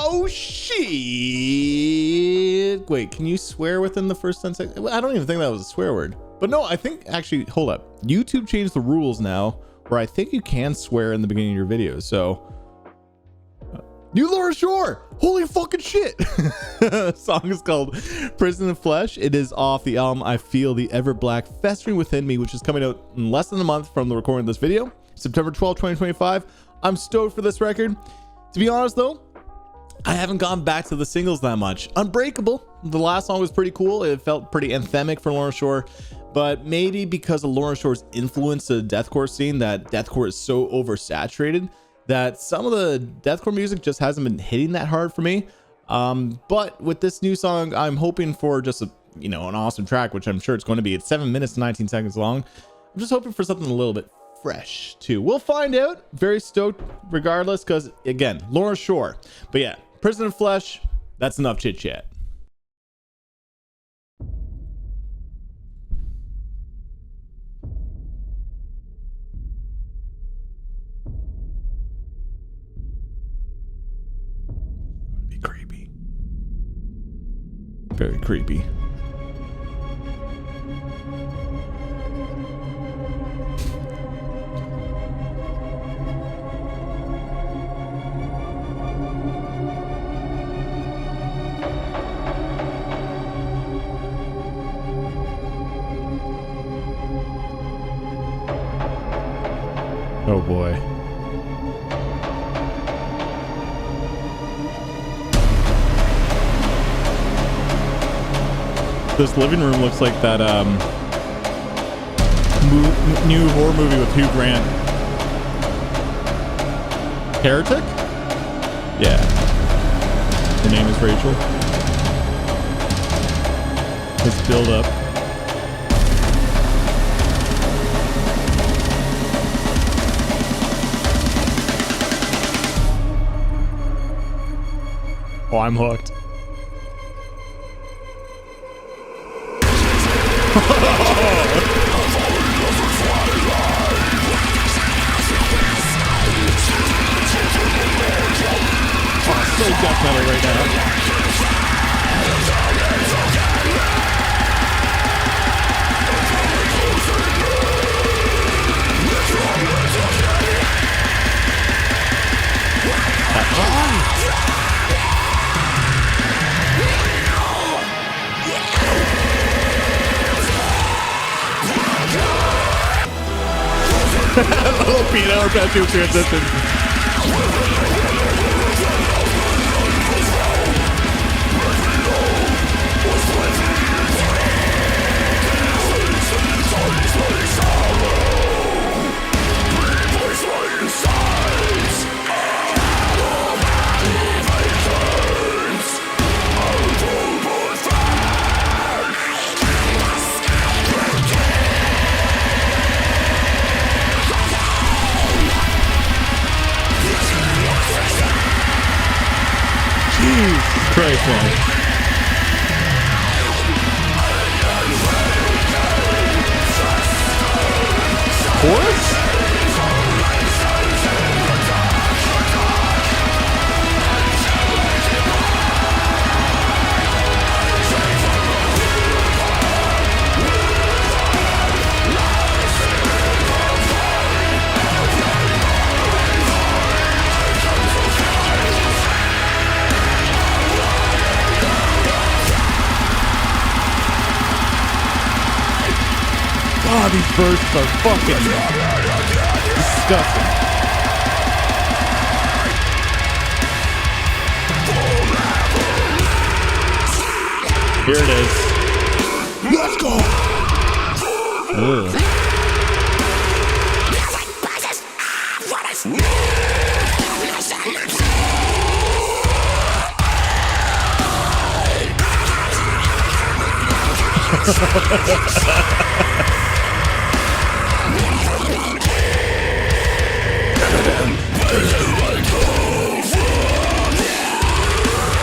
Oh shit. Wait, can you swear within the first 10 seconds? I don't even think that was a swear word. But no, I think actually, hold up. YouTube changed the rules now where I think you can swear in the beginning of your videos. So new Lorna Shore. Holy fucking shit. The song is called Prison of Flesh. It is off the album I Feel the Ever Black Festering Within Me, which is coming out in less than a month from the recording of this video, September 12th, 2025. I'm stoked for this record. To be honest though, I haven't gone back to the singles that much. Unbreakable, the last song was pretty cool. It felt pretty anthemic for Lorna Shore, but maybe because of Lorna Shore's influence to the deathcore scene, that deathcore is so oversaturated that some of the deathcore music just hasn't been hitting that hard for me. But with this new song, I'm hoping for just a, an awesome track, which I'm sure it's going to be. It's 7 minutes and 19 seconds long. I'm just hoping for something a little bit fresh too. We'll find out. Very stoked regardless, because again, Lorna Shore. But yeah, Prison of Flesh, that's enough chit chat. Be creepy. Very creepy. Oh boy. This living room looks like that new horror movie with Hugh Grant. Heretic? Yeah. Her name is Rachel. This build up. Oh, I'm hooked. Oh, so death metal right now. A little peanut or tattoo transition. Jesus Christ, man. Chorus? Oh, these bursts are fucking disgusting. Here it is. Let's go. Ugh.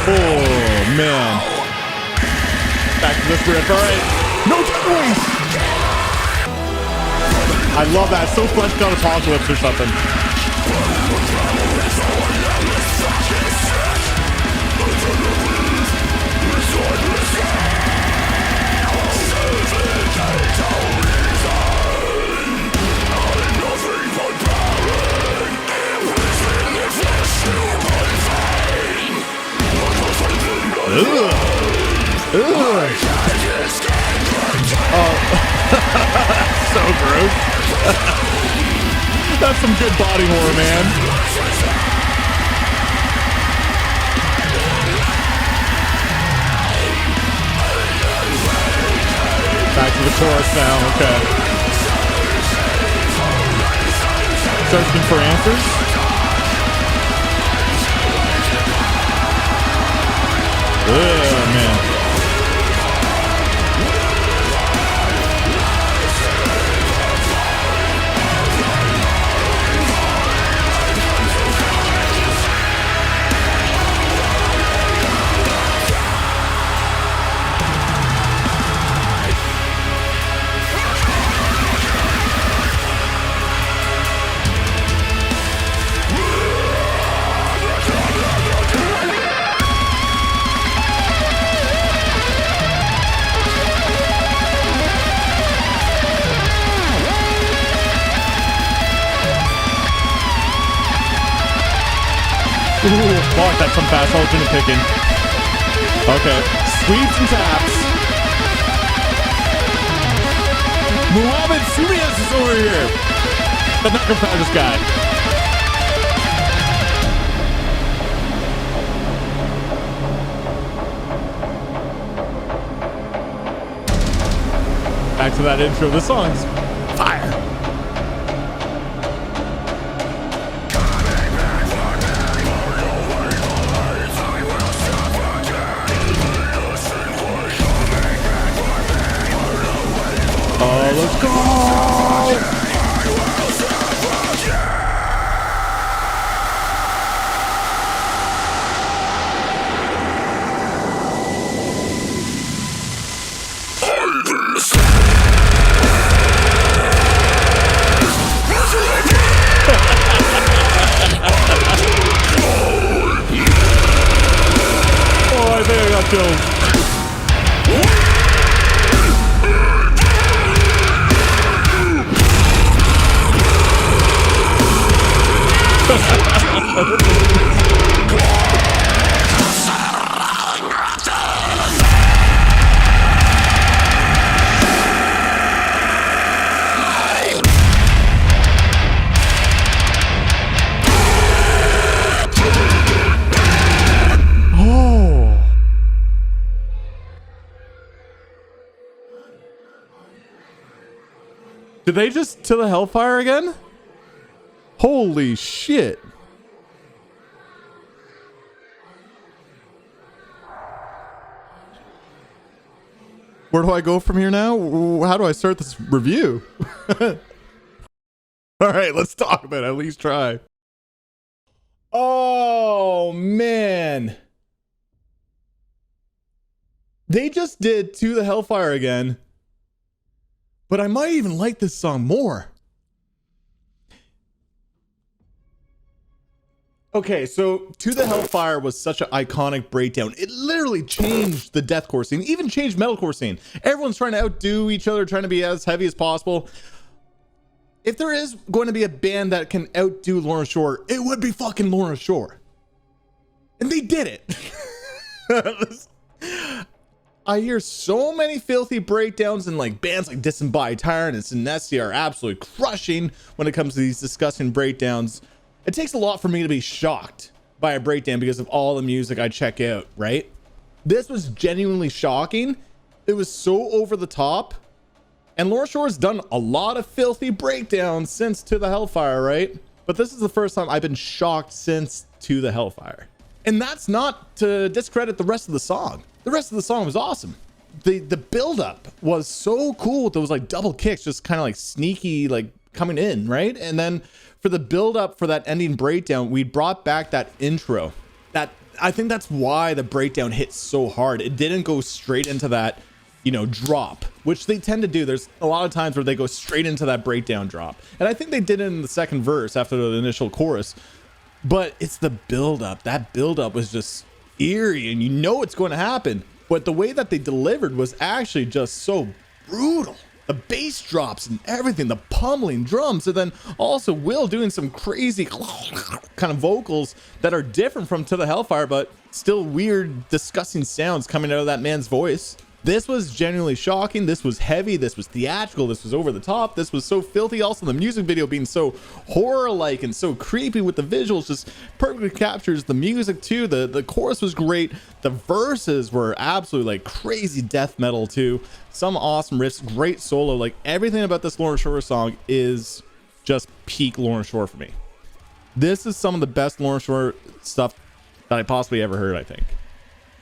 Oh man. Back to this riff. Alright. No choice. I love that. So Flesh God Apocalypse or something. So gross. That's some good body horror, man. Back to the chorus now. Okay. Searching for answers. Oh, man. Ooh, fuck, that's some fast alternate picking. Okay, sweeps and taps. Muhammad Sumias is over here. The knuckle practice guy. Back to that intro. This song's fire. Oh, let's go! Oh, I think I got killed. Did they just to the Hellfire again? Holy shit. Where do I go from here now? How do I start this review? All right, let's talk about it. At least try. Oh, man. They just did To the Hellfire again. But I might even like this song more. Okay, so To the Hellfire was such an iconic breakdown. It literally changed the deathcore scene, even changed metalcore scene. Everyone's trying to outdo each other, trying to be as heavy as possible. If there is going to be a band that can outdo Lorna Shore, it would be fucking Lorna Shore. And they did it. I hear so many filthy breakdowns, and like bands like Disembodied Tyrant and Synestia are absolutely crushing when it comes to these disgusting breakdowns. It takes a lot for me to be shocked by a breakdown because of all the music I check out, right? This was genuinely shocking. It was so over the top. And Lorna Shore has done a lot of filthy breakdowns since To the Hellfire, right? But this is the first time I've been shocked since To the Hellfire. And that's not to discredit the rest of the song. The rest of the song was awesome. The build-up was so cool with those like double kicks, just kind of like sneaky, like coming in, right? And then for the build-up for that ending breakdown, we brought back that intro. That I think that's why the breakdown hit so hard. It didn't go straight into that, you know, drop, which they tend to do. There's a lot of times where they go straight into that breakdown drop. And I think they did it in the second verse after the initial chorus. But it's the build-up. That build-up was just eerie, and you know it's going to happen. But the way that they delivered was actually just so brutal. the bass drops and everything, the pummeling drums, and then also Will doing some crazy kind of vocals that are different from To the Hellfire, but still weird, disgusting sounds coming out of that man's voice. This was genuinely shocking. This was heavy. This was theatrical. This was over the top. This was so filthy. Also, the music video being so horror-like and so creepy with the visuals just perfectly captures the music too. The chorus was great. The verses were absolutely like crazy death metal too. Some awesome riffs, great solo. Like everything about this Lorna Shore song is just peak Lorna Shore for me. This is some of the best Lorna Shore stuff that I possibly ever heard, I think.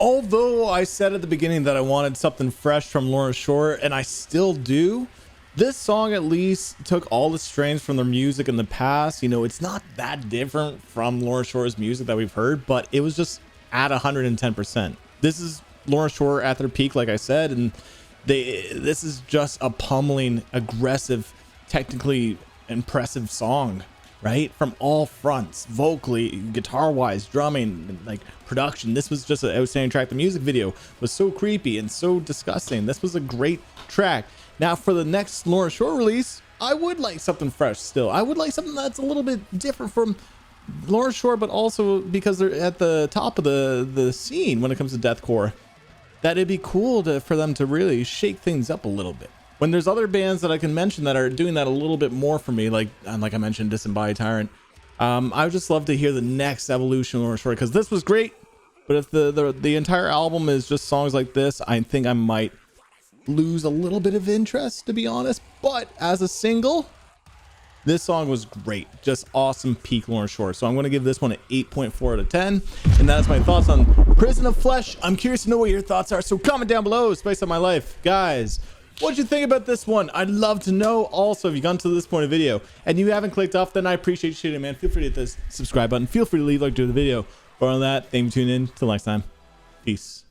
Although I said at the beginning that I wanted something fresh from Lorna Shore, and I still do, this song at least took all the strains from their music in the past. You know, it's not that different from Lorna Shore's music that we've heard, but it was just at 110%. This is Lorna Shore at their peak, like I said, and this is just a pummeling, aggressive, technically impressive song. Right, from all fronts, vocally, guitar wise, drumming, like production. This was just an outstanding track. The music video was so creepy and so disgusting. This was a great track. Now for the next Lorna Shore release, I would like something fresh still. I would like something that's a little bit different from Lorna Shore, but also because they're at the top of the scene when it comes to deathcore, that it'd be cool for them to really shake things up a little bit. When there's other bands that I can mention that are doing that a little bit more for me, like I mentioned, Disembodied Tyrant, I would just love to hear the next evolution of Lorna Shore, because this was great, but if the entire album is just songs like this, I think I might lose a little bit of interest, to be honest. But as a single, this song was great, just awesome peak Lorna Shore. So I'm going to give this one an 8.4 out of 10, and that's my thoughts on Prison of Flesh. I'm curious to know what your thoughts are, so comment down below. Spice up my life, guys. What'd you think about this one? I'd love to know. Also, if you've gotten to this point of the video and you haven't clicked off, then I appreciate you shooting, man. Feel free to hit this subscribe button. Feel free to leave a like to the video. But on that, thank you for tuning in. Till next time. Peace.